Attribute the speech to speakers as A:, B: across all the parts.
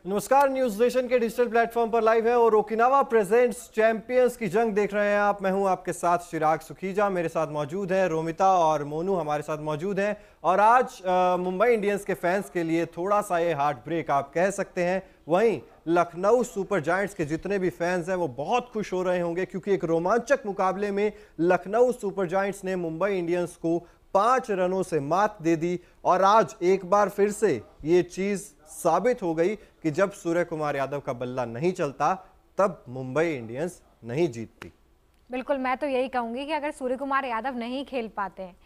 A: नमस्कार, news nation के digital platform पर लाइव है और ओकिनावा प्रेजेंट्स चैंपियंस की जंग देख रहे हैं आप। मैं हूं आपके साथ चिराग सुखीजा, मेरे साथ मौजूद है रोमिता और मोनू हमारे साथ मौजूद हैं। और आज मुंबई इंडियंस के फैंस के लिए थोड़ा सा ये हार्ट ब्रेक आप कह सकते हैं। वहीं लखनऊ सुपर जायंट्स के जितने भी फैंस हैं वो बहुत खुश हो रहे होंगे, क्योंकि एक रोमांचक मुकाबले में लखनऊ सुपर जायंट्स ने मुंबई इंडियंस को 5 रनों से मात दे दी। और आज एक बार फिर से ये चीज साबित हो गई कि जब सूर्य कुमार यादव का बल्ला नहीं चलता तब मुंबई इंडियंस नहीं जीतती।
B: बिल्कुल, मैं तो यही कहूंगी कि अगर सूर्य कुमार यादव नहीं खेल पाते हैं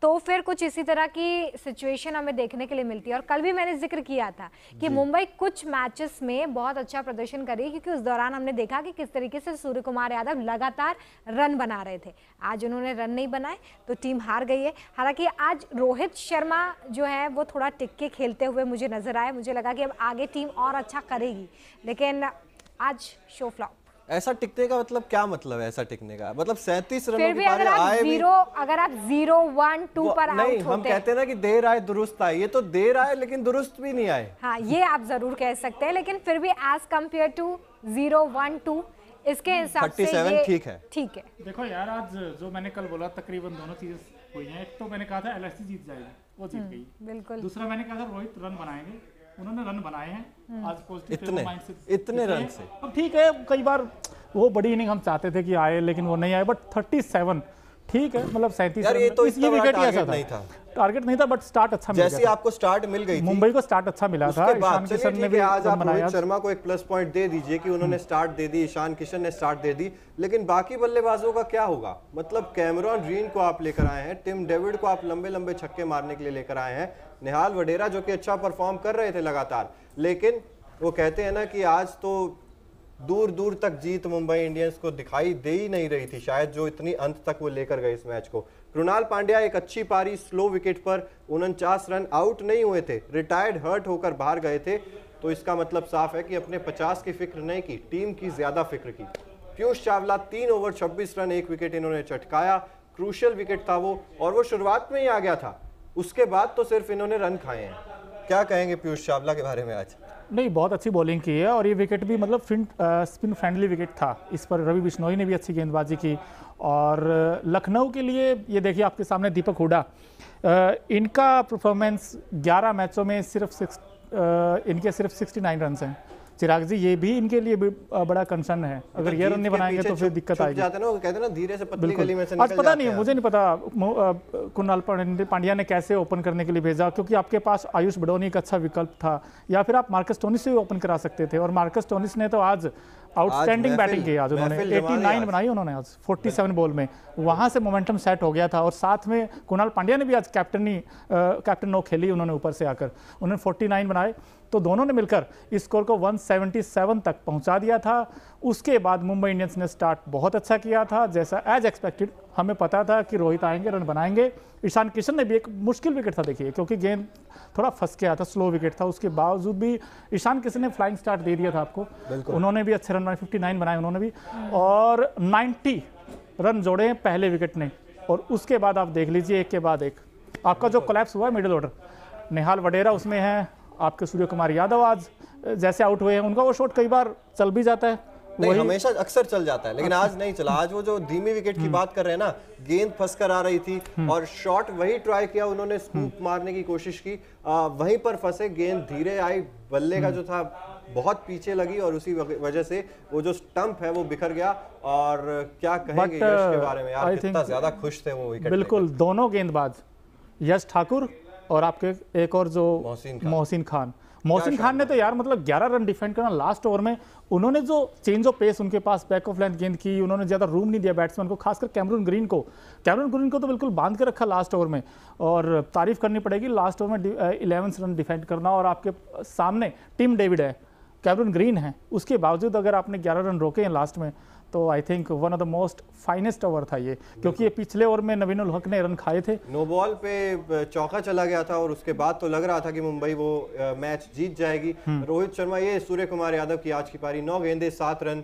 B: तो फिर कुछ इसी तरह की सिचुएशन हमें देखने के लिए मिलती है। और कल भी मैंने जिक्र किया था कि मुंबई कुछ मैचेस में बहुत अच्छा प्रदर्शन करी, क्योंकि उस दौरान हमने देखा कि किस तरीके से सूर्य कुमार यादव लगातार रन बना रहे थे। आज उन्होंने रन नहीं बनाए तो टीम हार गई है। हालांकि आज रोहित शर्मा जो है वो थोड़ा टिक के खेलते हुए मुझे नजर आए। मुझे लगा कि अब आगे टीम और अच्छा करेगी, लेकिन आज शो फ्लॉप।
A: ऐसा टिकने का मतलब क्या मतलब है? ऐसा टिकने का मतलब 37 रनों
B: फिर भी अगर आप 0, 1, 2 पर आउट होते,
A: हम कहते हैं ना कि देर आए दुरुस्त आए। ये तो देर आए लेकिन दुरुस्त भी नहीं आए।
B: हाँ, ये आप जरूर कह सकते हैं, लेकिन फिर भी एज कम्पेयर टू 0, 1, 2 इसके हिसाब से
A: 37 ठीक है।
B: ठीक है।
C: देखो यार, आज जो मैंने कल बोला तकरीबन दोनों चीजें हुई हैं। एक तो मैंने कहा था एलएसजी जीत जाएगी, वो जीत गई।
B: बिल्कुल।
C: दूसरा मैंने कहा था रोहित रन बनाएंगे, उन्होंने रन बनाए हैं। आज पॉजिटिव
A: इतने रन से
C: अब ठीक है। कई बार वो बड़ी इनिंग हम चाहते थे कि आए, लेकिन वो नहीं आए। बट 37 ठीक है, मतलब 37
A: यार ये तो
C: ये विकेट ही ऐसा
A: नहीं था,
C: टारगेट नहीं था, बट स्टार्ट अच्छा मिला।
A: जैसे आपको स्टार्ट मिल गई थी,
C: मुंबई को स्टार्ट अच्छा मिला था। ईशान किशन ने भी
A: आज आप रोहित शर्मा को एक प्लस पॉइंट दे दीजिए कि उन्होंने स्टार्ट दे दी, ईशान किशन ने स्टार्ट दे दी, लेकिन बाकी बल्लेबाजों का क्या होगा? मतलब कैमरॉन ग्रीन को आप लेकर आए हैं, टिम डेविड को आप लंबे लंबे छक्के मारने के लिए लेकर आए हैं, निहाल वडेरा जो कि अच्छा परफॉर्म कर रहे थे लगातार, लेकिन वो कहते हैं ना कि आज तो दूर दूर तक जीत मुंबई इंडियंस को दिखाई दे ही नहीं रही थी, शायद जो इतनी अंत तक वो लेकर गए इस मैच को। कृणाल पांड्या एक अच्छी पारी स्लो विकेट पर 49 रन आउट नहीं हुए थे, रिटायर्ड हर्ट होकर बाहर गए थे, तो इसका मतलब साफ है कि अपने 50 की फिक्र नहीं की, टीम की ज्यादा फिक्र की। Piyush Chawla 3 over 26 run 1 wicket इन्होंने चटकाया, क्रूशियल विकेट था वो, और वो शुरुआत में ही आ गया था, उसके बाद तो सिर्फ इन्होंने रन खाए हैं। क्या कहेंगे पीयूष चावला के बारे में? आज
C: नहीं, बहुत अच्छी बॉलिंग की है, और ये विकेट भी मतलब स्पिन फ्रेंडली विकेट था। इस पर रवि बिश्नोई ने भी अच्छी गेंदबाजी की। और लखनऊ के लिए ये देखिए आपके सामने दीपक हुडा, इनका परफॉर्मेंस 11 मैचों में इनके सिर्फ 69 रन हैं। चिराग जी, ये भी इनके लिए भी बड़ा कंसर्न है। अगर ये रन नहीं बनाएंगे तो फिर दिक्कत आएगी।
A: जाते ना, कहते ना धीरे से पतली गली में से निकल
C: आज पता नहीं, मुझे नहीं पता कुणाल पांड्या ने कैसे ओपन करने के लिए भेजा, क्योंकि आपके पास आयुष बडोनी एक अच्छा विकल्प था, या फिर आप मार्कस टोनिस से ओपन करा सकते थे। और मार्कस टोनिस ने तो आज आउटस्टैंडिंग बैटिंग की। आज उन्होंने 89 बनाई, उन्होंने आज 47 बॉल में, वहां से मोमेंटम सेट हो गया था। और साथ में कुणाल पांड्या ने भी आज कैप्टन नो खेली, उन्होंने ऊपर से आकर उन्होंने 49 बनाए। तो दोनों ने मिलकर इस स्कोर को 177 तक पहुंचा दिया था। उसके बाद मुंबई इंडियंस ने स्टार्ट बहुत अच्छा किया था, जैसा एज एक्सपेक्टेड। हमें पता था कि रोहित आएंगे, रन बनाएंगे। ईशान किशन ने भी एक मुश्किल विकेट था, देखिए, क्योंकि गेंद थोड़ा फंस गया था, स्लो विकेट था, उसके बावजूद भी ईशान किशन ने फ्लाइंग स्टार्ट दे दिया था आपको। उन्होंने भी अच्छे रन बनाए, 59 बनाए उन्होंने भी, और 90 रन जोड़े हैं पहले विकेट ने। और उसके बाद आप देख लीजिए, एक के बाद एक आपका जो कोलैप्स हुआ है मिडिल ऑर्डर, निहाल वडेरा उसमें है, आपके सूर्य कुमार यादव आज जैसे आउट हुए हैं, उनका वो शॉट कई बार चल भी जाता है,
A: नहीं हमेशा अक्सर चल जाता है, लेकिन आज नहीं चला। आज वो जो धीमी विकेट की बात कर रहे हैं ना, गेंद फंस कर आ रही थी और शॉट वही ट्राई किया उन्होंने, स्कूप मारने की कोशिश की, वहीं पर फंसे, गेंद धीरे आई, बल्ले का जो था बहुत पीछे लगी, और उसी वजह से वो जो स्टंप है वो बिखर गया। और क्या कहेंगे यश के बारे में? यार कितना ज्यादा खुश थे वो विकेट।
C: बिल्कुल, दोनों गेंदबाज, यश ठाकुर और आपके एक और जो मोहसिन खान ने तो यार मतलब 11 रन डिफेंड करना लास्ट ओवर में। उन्होंने जो चेंज ऑफ पेस, उनके पास बैक ऑफ लेंथ गेंद की, उन्होंने ज़्यादा रूम नहीं दिया बैट्समैन को, खासकर कैमरून ग्रीन को तो बिल्कुल बांध के रखा लास्ट ओवर में। और तारीफ करनी पड़ेगी, लास्ट ओवर में 11 रन डिफेंड करना, और आपके सामने टिम डेविड है, कैमरून ग्रीन है, उसके बावजूद अगर आपने 11 रन रोके हैं लास्ट में, तो I think one of the most finest over था ये, क्योंकि ये पिछले ओवर में नवीन उल हक ने रन खाए थे।
A: नो बॉल पे चौका चला गया था, और उसके बाद तो लग रहा था कि मुंबई वो मैच जीत जाएगी। रोहित शर्मा, ये सूर्य कुमार यादव की आज की पारी, 9 गेंदे 7 रन।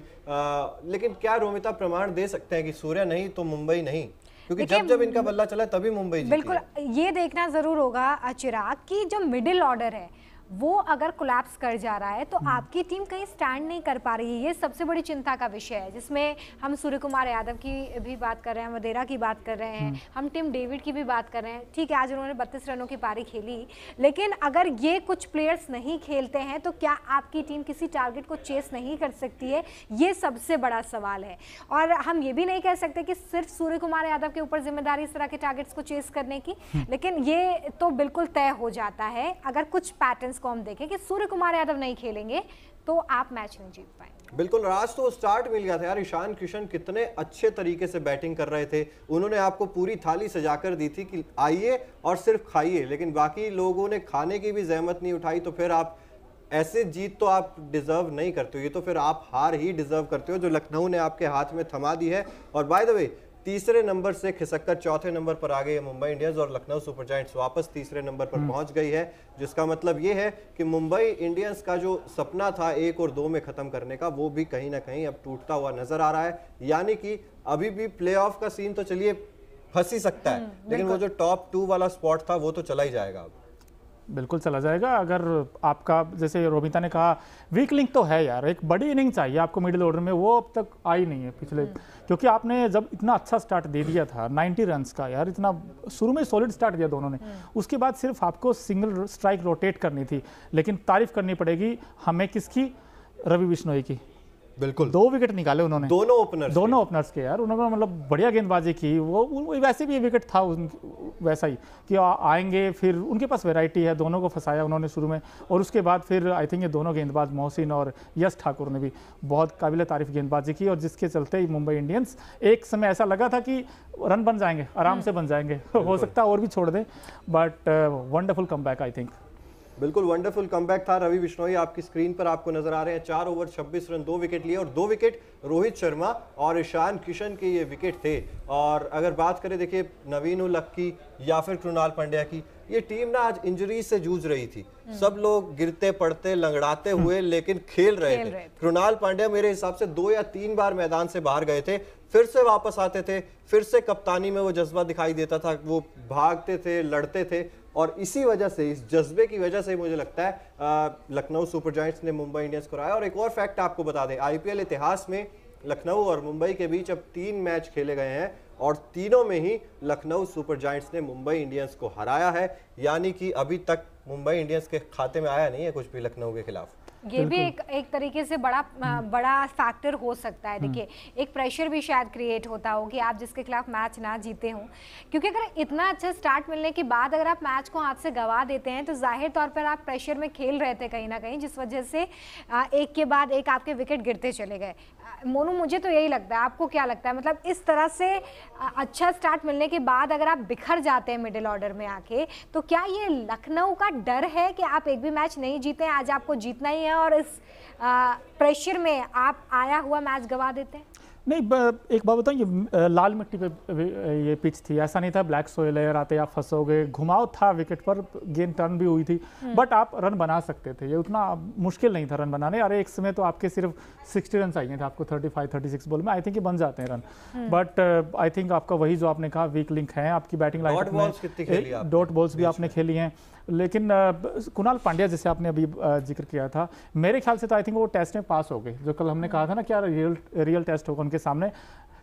A: लेकिन क्या रोमिता प्रमाण दे सकते हैं कि सूर्य नहीं तो मुंबई नहीं? क्योंकि जब इनका बल्ला चला तभी मुंबई जीती।
B: बिल्कुल, ये देखना जरूर होगा चिराग की जो मिडिल ऑर्डर है वो अगर कोलैप्स कर जा रहा है तो आपकी टीम कहीं स्टैंड नहीं कर पा रही है। ये सबसे बड़ी चिंता का विषय है, जिसमें हम सूर्य कुमार यादव की भी बात कर रहे हैं, वडेरा की बात कर रहे हैं, हम टिम डेविड की भी बात कर रहे हैं। ठीक है, आज उन्होंने 32 रनों की पारी खेली, लेकिन अगर ये कुछ प्लेयर्स नहीं खेलते हैं तो क्या आपकी टीम किसी टारगेट को चेस नहीं कर सकती है? ये सबसे बड़ा सवाल है। और हम ये भी नहीं कह सकते कि सिर्फ सूर्य कुमार यादव के ऊपर जिम्मेदारी इस तरह के टारगेट्स को चेस करने की, लेकिन ये तो बिल्कुल तय हो जाता है अगर कुछ पैटर्न्स को हम देखें कि सूर्य कुमार यादव नहीं खेलेंगे तो आप मैच नहीं जीत पाएंगे।
A: बिल्कुल, आज तो स्टार्ट मिल गया था यार। ईशान किशन कितने अच्छे तरीके से बैटिंग कर रहे थे, उन्होंने आपको पूरी थाली सजाकर दी थी कि आइए और सिर्फ खाइए, लेकिन बाकी लोगों ने खाने की भी जहमत नहीं उठाई। तो फिर आप ऐसे जीत तो आप डिजर्व नहीं करते हो, ये तो फिर आप हार ही डिजर्व करते हो जो लखनऊ ने आपके हाथ में थमा दी है। और बाय द वे, तीसरे नंबर से खिसककर चौथे नंबर पर आ गई है मुंबई इंडियंस और लखनऊ सुपर जायंट्स वापस तीसरे नंबर पर पहुंच गई है, जिसका मतलब ये है कि मुंबई इंडियंस का जो सपना था 1 और 2 में खत्म करने का, वो भी कहीं ना कहीं अब टूटता हुआ नजर आ रहा है। यानी कि अभी भी प्लेऑफ का सीन तो चलिए फंस ही सकता है, लेकिन वो जो टॉप 2 वाला स्पॉट था वो तो चला ही जाएगा। अब
C: बिल्कुल चला जाएगा। अगर आपका, जैसे रोमिता ने कहा, वीक लिंक तो है यार, एक बड़ी इनिंग चाहिए आपको मिडिल ऑर्डर में, वो अब तक आई नहीं है पिछले, क्योंकि आपने जब इतना अच्छा स्टार्ट दे दिया था 90 रन्स का यार, इतना शुरू में सॉलिड स्टार्ट दिया दोनों ने, उसके बाद सिर्फ आपको सिंगल स्ट्राइक रोटेट करनी थी। लेकिन तारीफ करनी पड़ेगी हमें किसकी, रवि बिश्नोई की।
A: बिल्कुल
C: 2 विकेट निकाले उन्होंने, दोनों ओपनर्स के यार, उन्होंने मतलब बढ़िया गेंदबाजी की। वो वैसे भी विकेट था वैसा ही कि आएंगे, फिर उनके पास वैरायटी है, दोनों को फंसाया उन्होंने शुरू में, और उसके बाद फिर आई थिंक ये दोनों गेंदबाज मोहसिन और यश ठाकुर ने भी बहुत काबिल तारीफ गेंदबाजी की, और जिसके चलते ही मुंबई इंडियंस एक समय ऐसा लगा था कि रन बन जाएंगे, आराम से बन जाएंगे, हो सकता है और भी छोड़ दें, but wonderful comeback I think.
A: बिल्कुल वंडरफुल कमबैक था। रवि बिश्नोई आपकी स्क्रीन पर आपको नजर आ रहे हैं, 4 ओवर 26 रन, 2 विकेट लिए, और 2 विकेट रोहित शर्मा और ईशान किशन के ये विकेट थे। और अगर बात करें देखिए नवीन उल हक की या फिर कृणाल पांड्या की, ये टीम ना आज इंजरी से जूझ रही थी, सब लोग गिरते पड़ते लंगड़ाते हुए लेकिन खेल रहे थे। कृणाल पांड्या मेरे हिसाब से 2 या 3 बार मैदान से बाहर गए थे, फिर से वापस आते थे, फिर से कप्तानी में वो जज्बा दिखाई देता था, वो भागते थे, लड़ते थे, और इसी वजह से, इस जज्बे की वजह से मुझे लगता है लखनऊ सुपर जायंट्स ने मुंबई इंडियंस को हराया। और एक और फैक्ट आपको बता दें, आईपीएल इतिहास में लखनऊ और मुंबई के बीच अब 3 मैच खेले गए हैं और तीनों में ही लखनऊ सुपर जायंट्स ने मुंबई इंडियंस को हराया है, यानी कि अभी तक मुंबई इंडियंस के खाते में आया नहीं है कुछ भी लखनऊ के खिलाफ।
B: ये भी एक तरीके से बड़ा फैक्टर हो सकता है। देखिए, एक प्रेशर भी शायद क्रिएट होता हो कि आप जिसके खिलाफ मैच ना जीते हों, क्योंकि अगर इतना अच्छा स्टार्ट मिलने के बाद अगर आप मैच को हाथ से गंवा देते हैं तो जाहिर तौर पर आप प्रेशर में खेल रहे थे कहीं ना कहीं, जिस वजह से एक के बाद एक आपके विकेट गिरते चले गए। मोनू, मुझे तो यही लगता है, आपको क्या लगता है? मतलब इस तरह से अच्छा स्टार्ट मिलने के बाद अगर आप बिखर जाते हैं मिडिल ऑर्डर में आके, तो क्या ये लखनऊ का डर है कि आप एक भी मैच नहीं जीते, आज आपको जीतना ही है और इस प्रेशर में आप आया हुआ मैच गवा देते हैं?
C: नहीं, एक बात बताऊँ, ये लाल मिट्टी पे ये पिच थी, ऐसा नहीं था ब्लैक सोइल है आते आप फंसोगे, घुमाव था विकेट पर, गेंद टर्न भी हुई थी, बट आप रन बना सकते थे, ये उतना मुश्किल नहीं था रन बनाने। अरे एक समय तो आपके सिर्फ 60 रन चाहिए थे आपको 35-36 बॉल में, आई थिंक ये बन जाते हैं रन, बट आई थिंक आपका वही जो आपने कहा वीक लिंक है आपकी बैटिंग लाइन में, डॉट बॉल्स भी आपने खेली हैं, लेकिन कुणाल पांड्या जैसे आपने अभी जिक्र किया था, मेरे ख्याल से तो आई थिंक वो टेस्ट में पास हो गए, जो कल हमने कहा था ना क्या रियल टेस्ट होगा उनके सामने।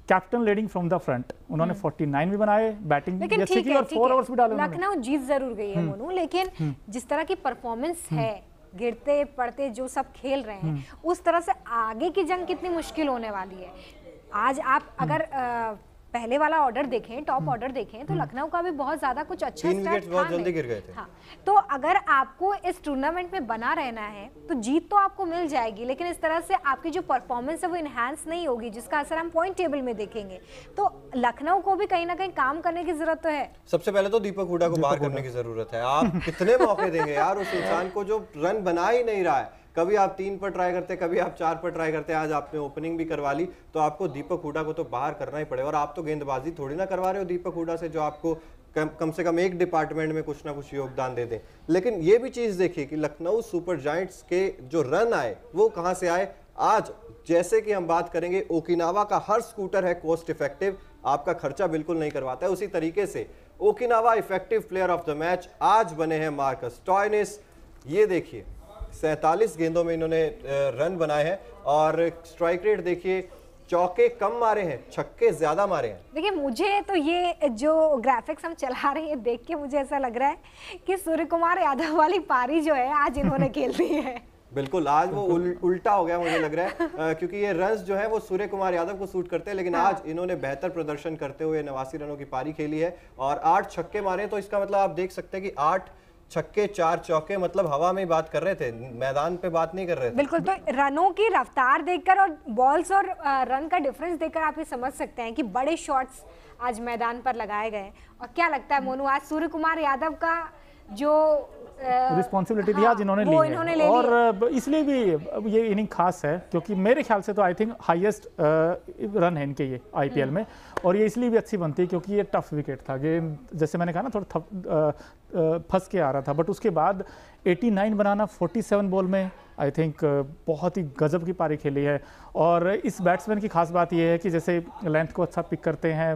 C: Captain leading from the front, उन्होंने 49 भी बनाए, बैटिंग भी अच्छी की और 4 ओवर्स भी डाले।
B: लखनऊ जीत जरूर गई है मोनू, लेकिन जिस तरह की परफॉर्मेंस है, गिरते पड़ते जो सब खेल रहे हैं, उस तरह से आगे की जंग कितनी मुश्किल होने वाली है। आज आप अगर पहले वाला ऑर्डर देखें, टॉप ऑर्डर देखें, तो लखनऊ का भी बहुत ज्यादा कुछ अच्छा स्टार्ट था,
A: बहुत जल्दी गिर गए थे।
B: हाँ, तो अगर आपको इस टूर्नामेंट में बना रहना है तो जीत तो आपको मिल जाएगी, लेकिन इस तरह से आपकी जो परफॉर्मेंस है वो इनहैंस नहीं होगी, जिसका असर हम पॉइंट टेबल में देखेंगे। तो लखनऊ को भी कहीं ना कहीं काम करने की जरूरत तो है।
A: सबसे पहले तो दीपक हुडा को बाहर करने की जरूरत है। आप कितने मौके देंगे यार उस इंसान को जो रन बना ही नहीं रहा है? कभी आप 3 पर ट्राई करते, कभी आप 4 पर ट्राई करते, आज आपने ओपनिंग भी करवा ली, तो आपको दीपक हुडा को तो बाहर करना ही पड़ेगा। और आप तो गेंदबाजी थोड़ी ना करवा रहे हो दीपक हुडा से, जो आपको कम से कम एक डिपार्टमेंट में कुछ ना कुछ योगदान दे दें। लेकिन ये भी चीज देखिए कि लखनऊ सुपर जायंट्स के जो रन आए वो कहां से आए। आज जैसे कि हम बात करेंगे, ओकिनावा का हर स्कूटर है कॉस्ट इफेक्टिव, आपका खर्चा बिल्कुल नहीं करवाता है। उसी तरीके से Okinawa effective player of the match आज बने हैं मार्कस स्टोइनिस। ये देखिए 47 गेंदों में इन्होंने रन बनाए हैं और स्ट्राइक रेट देखिए, चौके कम मारे हैं, छक्के ज्यादा मारे हैं।
B: देखिए मुझे तो ये जो ग्राफिक्स हम चला रहे हैं देख के मुझे ऐसा लग रहा है कि सूर्य कुमार यादव वाली पारी जो है आज इन्होंने खेल दी है।
A: बिल्कुल, आज वो उल्टा हो गया मुझे लग रहा है, क्योंकि ये रन्स जो है वो सूर्य कुमार यादव को सूट करते हैं, लेकिन आज इन्होंने बेहतर प्रदर्शन करते हुए 89 रनों की पारी खेली है और 8 छक्के मारे। तो इसका मतलब आप देख सकते हैं कि 8 छक्के 4 चौके, मतलब हवा में ही बात कर रहे थे, मैदान पे बात नहीं कर रहे थे।
B: बिल्कुल, तो रनों की रफ्तार देखकर और बॉल्स और रन का डिफरेंस देखकर आप ये समझ सकते हैं कि बड़े शॉट्स आज मैदान पर लगाए गए। और क्या लगता है मोनू, आज सूर्य कुमार यादव का जो
C: रिस्पॉन्सिबिलिटी थी आज इन्होंने ली है, और इसलिए भी ये इनिंग खास है क्योंकि मेरे ख्याल से तो आई थिंक हाईएस्ट रन है इनके ये आईपीएल में, और ये इसलिए भी अच्छी बनती है क्योंकि ये टफ विकेट था, गेम जैसे मैंने कहा ना थोड़ा फंस के आ रहा था, बट उसके बाद 89 बनाना 47 बॉल में आई थिंक बहुत ही गजब की पारी खेली है। और इस बैट्समैन की खास बात यह है कि जैसे लेंथ को अच्छा पिक करते हैं,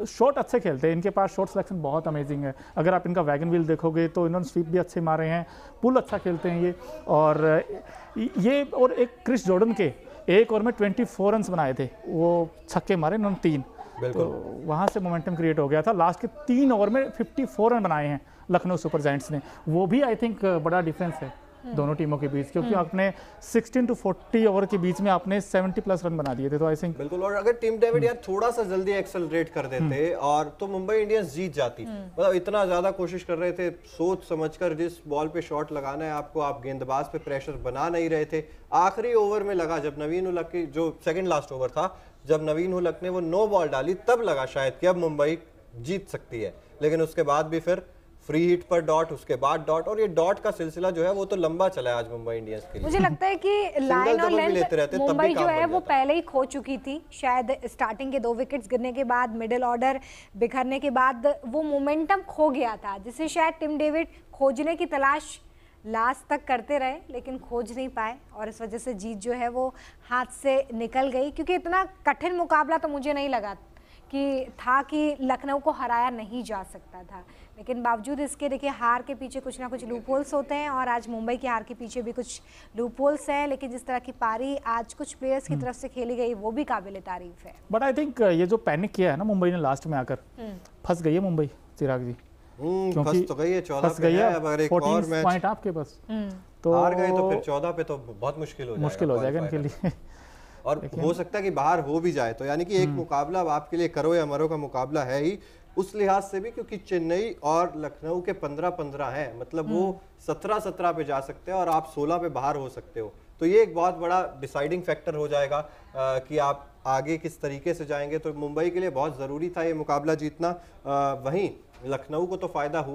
C: शॉट अच्छे खेलते हैं, इनके पास शॉट सिलेक्शन बहुत अमेजिंग है। अगर आप इनका वैगन व्हील देखोगे तो इन्होंने स्वीप भी अच्छे मारे हैं, पुल अच्छा खेलते हैं ये, और एक क्रिस जॉर्डन के एक ओवर में 24 रन बनाए थे, वो छक्के मारे इन्होंने 3, तो वहाँ से मोमेंटम क्रिएट हो गया था। लास्ट के 3 ओवर में 54 रन बनाए हैं लखनऊ सुपर जायंट्स ने, वो भी आई थिंक बड़ा डिफरेंस है दोनों टीमों के बीच, क्योंकि आपने 16 to 40 ओवर के बीच में आपने 70+ रन बना दिए थे, तो आई थिंक
A: बिल्कुल। और अगर टिम डेविड यार थोड़ा सा जल्दी एक्सेलरेट कर देते और तो मुंबई इंडियंस जीत जाती। मतलब इतना ज्यादा कोशिश कर रहे थे, सोच समझकर जिस बॉल पे शॉट लगाना है आपको, आप गेंदबाज पे प्रेशर बना नहीं रहे थे। आखिरी ओवर में लगा जब नवीन उलक की जो सेकंड लास्ट ओवर था, जब नवीन उलक ने वो 9 बॉल डाली, तब लगा शायद कि अब मुंबई जीत सकती है, लेकिन उसके बाद भी फिर फ्री हिट पर डॉट, उसके बाद डॉट, और ये डॉट का सिलसिला जो है वो तो लंबा चला है आज मुंबई इंडियंस के लिए।
B: मुझे लगता है कि लाइन और लेंथ मुंबई जो है वो पहले ही खो चुकी थी, शायद स्टार्टिंग के 2 विकेट्स गिरने के बाद, मिडिल ऑर्डर बिखरने के बाद वो मोमेंटम खो गया था, जिसे शायद टिम डेविड खोजने की तलाश लास्ट तक करते रहे लेकिन खोज नहीं पाए, और इस वजह से जीत जो है वो हाथ से निकल गई। क्योंकि इतना कठिन मुकाबला तो मुझे नहीं लगा कि लखनऊ को हराया नहीं जा सकता था, लेकिन बावजूद इसके देखिए हार के पीछे कुछ ना कुछ लूप होल्स होते हैं, और आज मुंबई की हार के पीछे भी कुछ लूप होल्स हैं, लेकिन जिस तरह की पारी आज कुछ प्लेयर्स की तरफ से खेली गई वो भी काबिल तारीफ है।
C: बट आई थिंक ये जो पैनिक किया है ना मुंबई ने लास्ट में आकर, फंस गई है मुंबई चिराग जी,
A: क्योंकि तो गई है 14 पे है, अब अगर एक और मैच
C: पॉइंट आपके पास
A: तो हार गए तो फिर 14 पे तो बहुत मुश्किल हो जाएगा
C: इनके लिए,
A: और हो सकता है कि बाहर हो भी जाए। तो यानी कि एक मुकाबला अब आपके लिए करो या मरो का मुकाबला है ही, उस लिहाज से भी, क्योंकि चेन्नई और लखनऊ के 15-15 हैं, मतलब वो 17-17 पे जा सकते हैं और आप 16 पे बाहर हो सकते हो। तो ये एक बहुत बड़ा डिसाइडिंग फैक्टर हो जाएगा कि आप आगे किस तरीके से जाएंगे। तो मुंबई के लिए बहुत ज़रूरी था ये मुकाबला जीतना। वहीं लखनऊ को तो फ़ायदा हुआ।